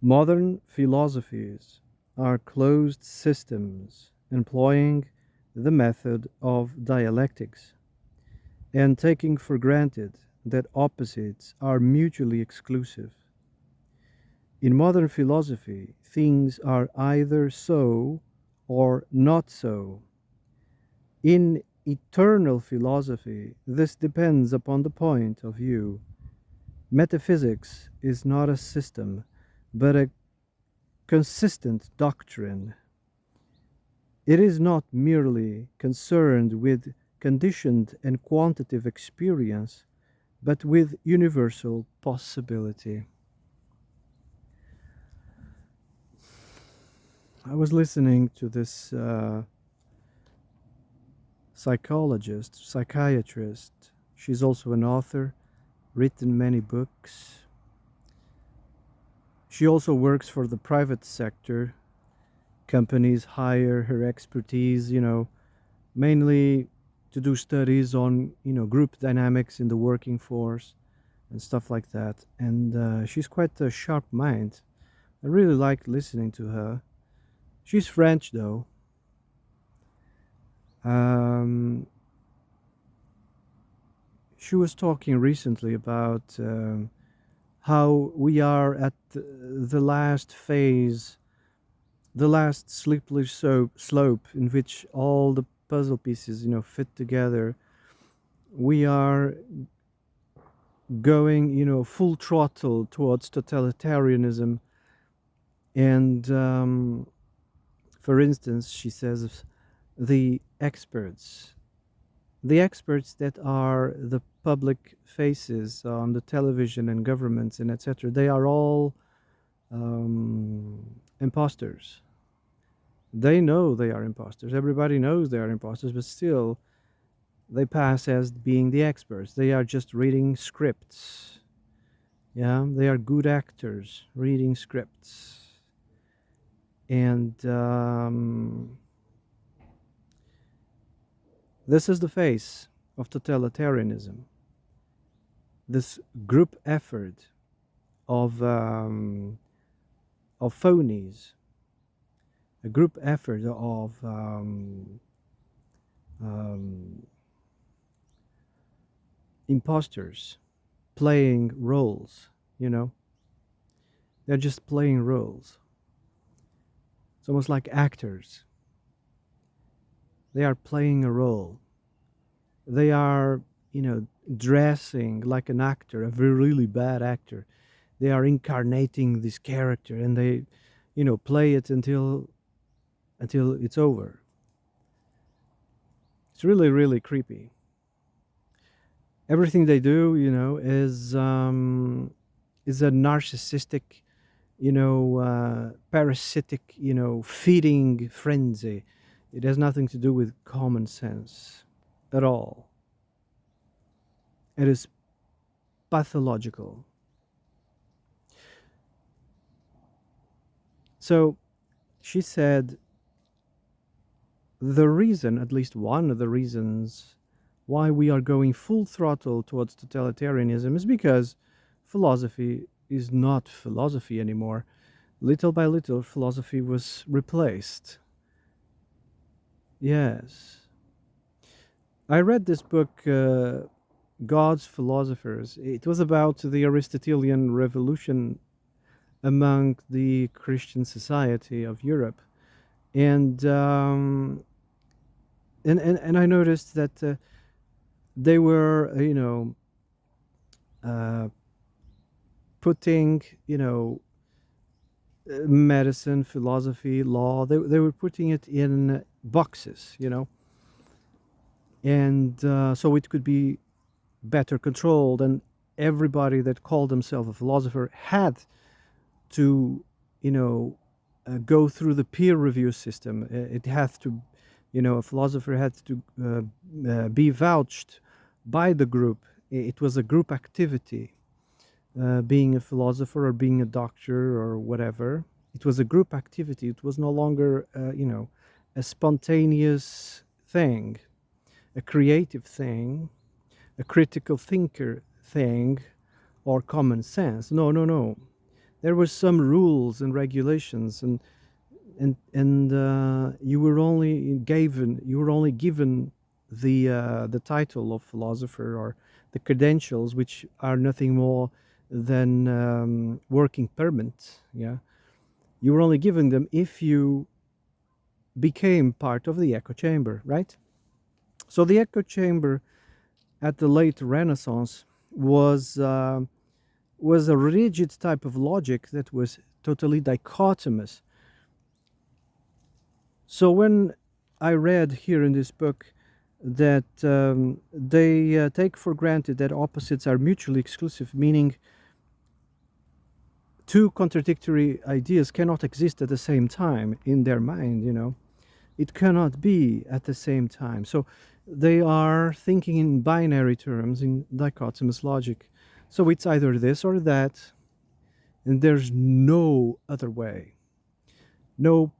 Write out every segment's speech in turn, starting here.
Modern philosophies are closed systems employing the method of dialectics and taking for granted that opposites are mutually exclusive. In modern philosophy, things are either so or not so. In eternal philosophy, this depends upon the point of view. Metaphysics is not a system, but a consistent doctrine. It is not merely concerned with conditioned and quantitative experience, but with universal possibility. I was listening to this psychiatrist. She's also an author, written many books. She also works for the private sector. Companies hire her expertise, mainly to do studies on, group dynamics in the working force and stuff like that. And she's quite a sharp mind. I really like listening to her. She's French, though. Um, she was talking recently about how we are at the last phase, the last slippery slope in which all the puzzle pieces, fit together. We are going, full throttle towards totalitarianism. And for instance, she says the experts, the experts that are the public faces on the television and governments and etc., they are all imposters. They know they are imposters. Everybody knows they are imposters, but still they pass as being the experts. They are just reading scripts. Yeah, they are good actors reading scripts. And this is the face of totalitarianism. This group effort of phonies, a group effort of um, imposters playing roles, you know. They're just playing roles. It's almost like actors. They are playing a role. They are, dressing like an actor, a very really bad actor. They are incarnating this character and they, play it until it's over. It's really, really creepy. Everything they do, is a narcissistic, parasitic, feeding frenzy. It has nothing to do with common sense at all. It is pathological. So she said the reason, at least one of the reasons, why we are going full throttle towards totalitarianism is because philosophy is not philosophy anymore. Little by little, philosophy was replaced. Yes. I read this book, God's Philosophers. It was about the Aristotelian revolution among the Christian society of Europe. And and I noticed that they were, uh, putting, medicine, philosophy, law. They were putting it in boxes, and so it could be better controlled. And everybody that called themselves a philosopher had to, go through the peer review system. It has to, a philosopher had to be vouched by the group. It was a group activity, being a philosopher or being a doctor or whatever. It was a group activity. It was no longer, a spontaneous thing, a creative thing, a critical thinker thing, or common sense. No, no, no. There were some rules and regulations, and you were only given the title of philosopher, or the credentials, which are nothing more than working permits. Yeah, you were only given them if you became part of the echo chamber, right? So the echo chamber at the late Renaissance was a rigid type of logic that was totally dichotomous. So when I read here in this book that they take for granted that opposites are mutually exclusive, meaning two contradictory ideas cannot exist at the same time in their mind, it cannot be at the same time. So they are thinking in binary terms, in dichotomous logic. So it's either this or that, and there's no other way, no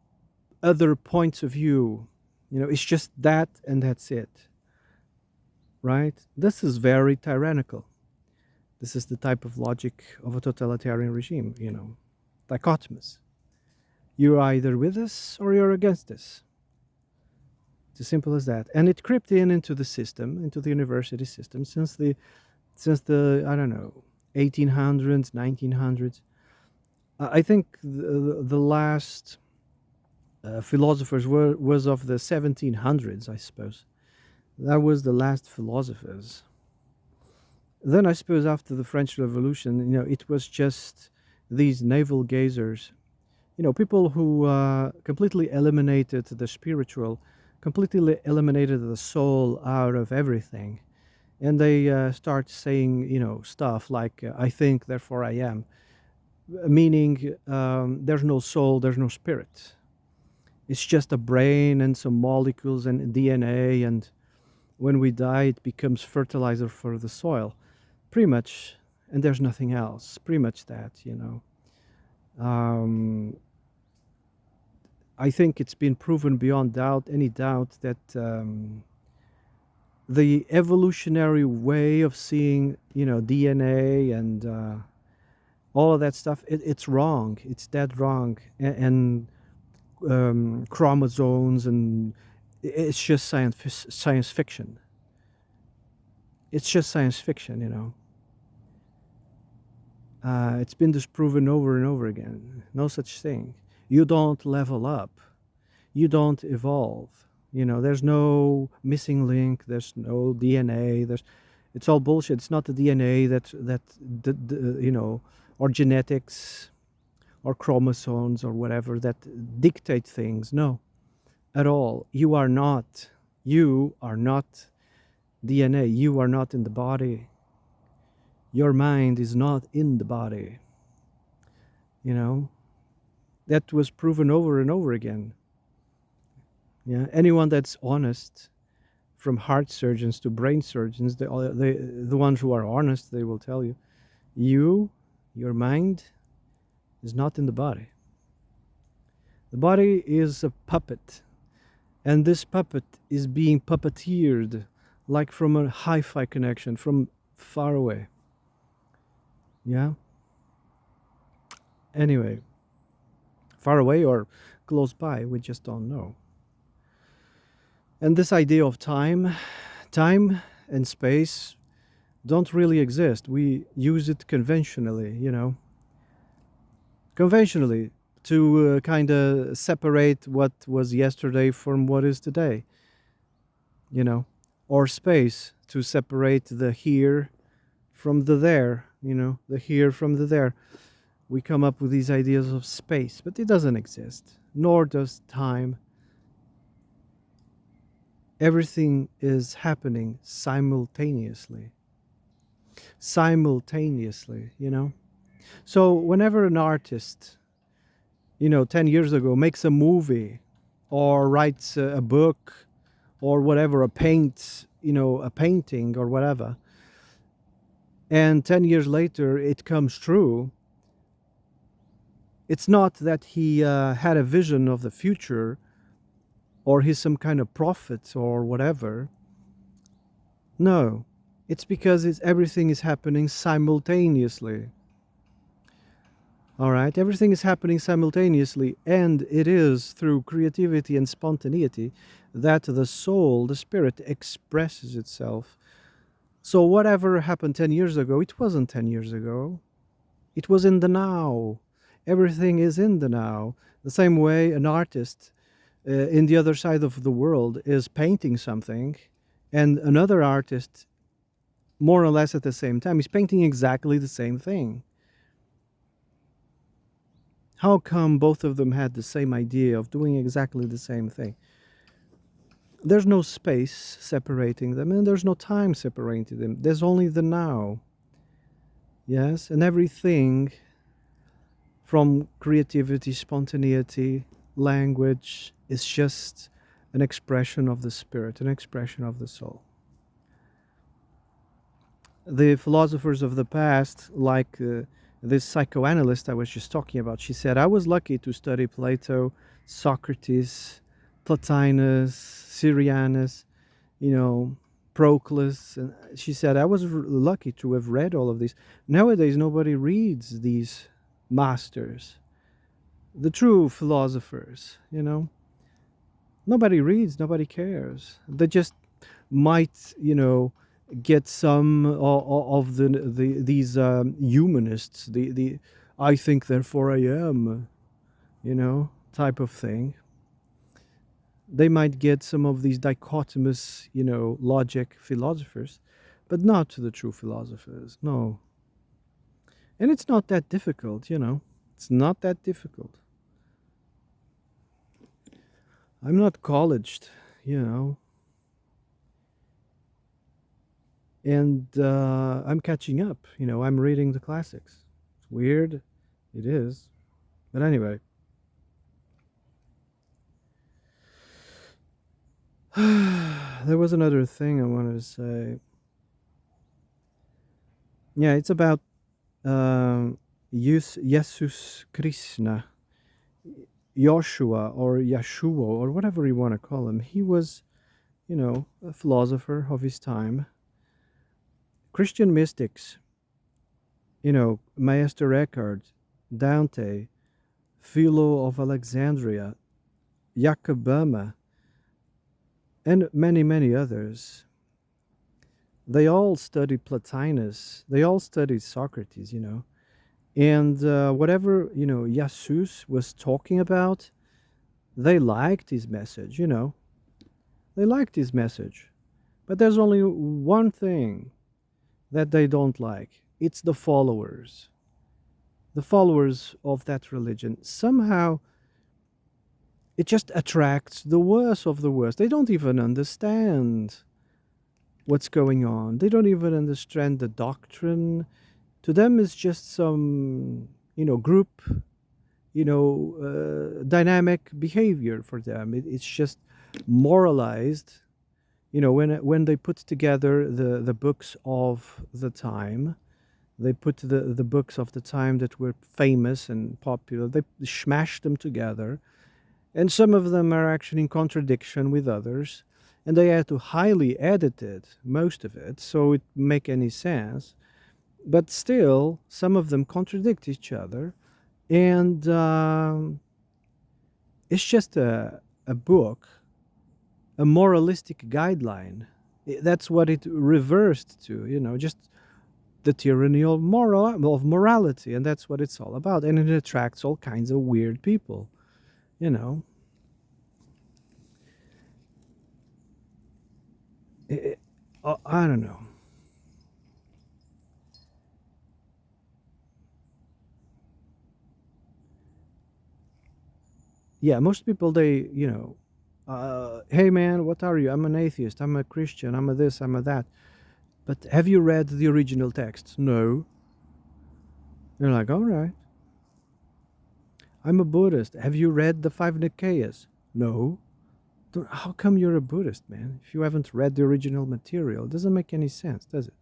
other points of view. It's just that, and that's it, right? This is very tyrannical. This is the type of logic of a totalitarian regime, dichotomous. You're either with us or you're against us. It's as simple as that. And it crept into the system, into the university system, since the I don't know, 1800s, 1900s. I think the last philosophers was of the 1700s, I suppose. That was the last philosophers. Then I suppose after the French Revolution, it was just these navel gazers, people who completely eliminated the spiritual, completely eliminated the soul out of everything. And they start saying, stuff like, I think, therefore I am, meaning there's no soul, there's no spirit. It's just a brain and some molecules and DNA, and when we die, it becomes fertilizer for the soil, pretty much, and there's nothing else, pretty much that, I think it's been proven beyond any doubt, that the evolutionary way of seeing, DNA and all of that stuff, it's wrong. It's dead wrong. And chromosomes, and it's just science fiction. It's just science fiction. It's been disproven over and over again. No such thing. You don't level up. You don't evolve. There's no missing link. There's no DNA. It's all bullshit. It's not the DNA or genetics or chromosomes or whatever that dictate things. No, at all. You are not DNA. You are not in the body. Your mind is not in the body. That was proven over and over again. Yeah, anyone that's honest, from heart surgeons to brain surgeons, the ones who are honest, they will tell you, your mind is not in the body. The body is a puppet, and this puppet is being puppeteered, like from a hi-fi connection, from far away. Yeah? Anyway, far away or close by, we just don't know. And this idea of time and space don't really exist. We use it conventionally, conventionally, to kind of separate what was yesterday from what is today, or space to separate the here from the there, the here from the there. We come up with these ideas of space, but it doesn't exist, nor does time. Everything is happening simultaneously. So whenever an artist, 10 years ago makes a movie or writes a book or whatever, a painting or whatever, and 10 years later it comes true, it's not that he had a vision of the future, or he's some kind of prophet or whatever. No, it's because everything is happening simultaneously. All right, everything is happening simultaneously, and it is through creativity and spontaneity that the soul, the spirit, expresses itself. So, whatever happened 10 years ago, it wasn't 10 years ago. It was in the now. Everything is in the now. The same way an artist in the other side of the world is painting something, and another artist, more or less at the same time, is painting exactly the same thing. How come both of them had the same idea of doing exactly the same thing? There's no space separating them, and there's no time separating them. There's only the now. Yes, and everything from creativity, spontaneity, language is just an expression of the spirit, an expression of the soul. The philosophers of the past, like this psychoanalyst I was just talking about, she said, I was lucky to study Plato, Socrates, Plotinus, Syrianus, you know, Proclus. And she said, I was lucky to have read all of these. Nowadays, nobody reads these masters, the true philosophers, you know. Nobody reads, nobody cares. They just might, get some of these humanists, the I think therefore I am, type of thing. They might get some of these dichotomous, logic philosophers, but not the true philosophers. No. And it's not that difficult, It's not that difficult. I'm not colleged, you know, and I'm catching up. I'm reading the classics. It's weird. It is. But anyway. There was another thing I wanted to say. Yeah, it's about Jesus Krishna, Joshua or Yeshua or whatever you want to call him. He was, a philosopher of his time. Christian mystics, Meister Eckhart, Dante, Philo of Alexandria, Jacob Boehme, and many, many others. They all studied Plotinus. They all studied Socrates, And whatever, Jesus was talking about, they liked his message, They liked his message. But there's only one thing that they don't like. It's the followers. The followers of that religion. Somehow it just attracts the worst of the worst. They don't even understand what's going on. They don't even understand the doctrine. To them, it's just some, group, dynamic behavior for them. It's just moralized. When they put together the books of the time, they put the books of the time that were famous and popular, they smashed them together. And some of them are actually in contradiction with others. And they had to highly edit it, most of it, so it make any sense. But still, some of them contradict each other. And it's just a book, a moralistic guideline. That's what it reversed to, just the tyranny of morality, and that's what it's all about. And it attracts all kinds of weird people, you know. I don't know. Yeah, most people hey man, what are you? I'm an atheist. I'm a Christian. I'm a this. I'm a that. But have you read the original text? No. You're like, all right. I'm a Buddhist. Have you read the five Nikayas? No. How come you're a Buddhist, man? If you haven't read the original material, it doesn't make any sense, does it?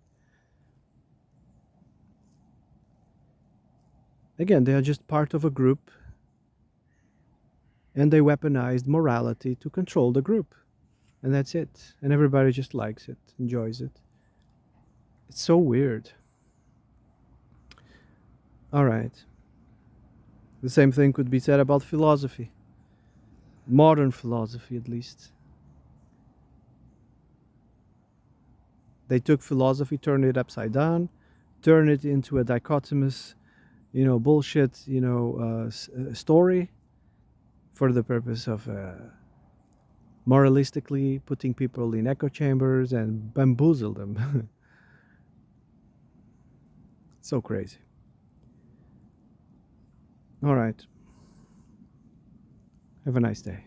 Again, they are just part of a group, and they weaponized morality to control the group. And that's it. And everybody just likes it, enjoys it. It's so weird. All right. The same thing could be said about philosophy, modern philosophy at least. They took philosophy, turned it upside down, turned it into a dichotomous, bullshit, story for the purpose of moralistically putting people in echo chambers and bamboozle them. So crazy. All right. Have a nice day.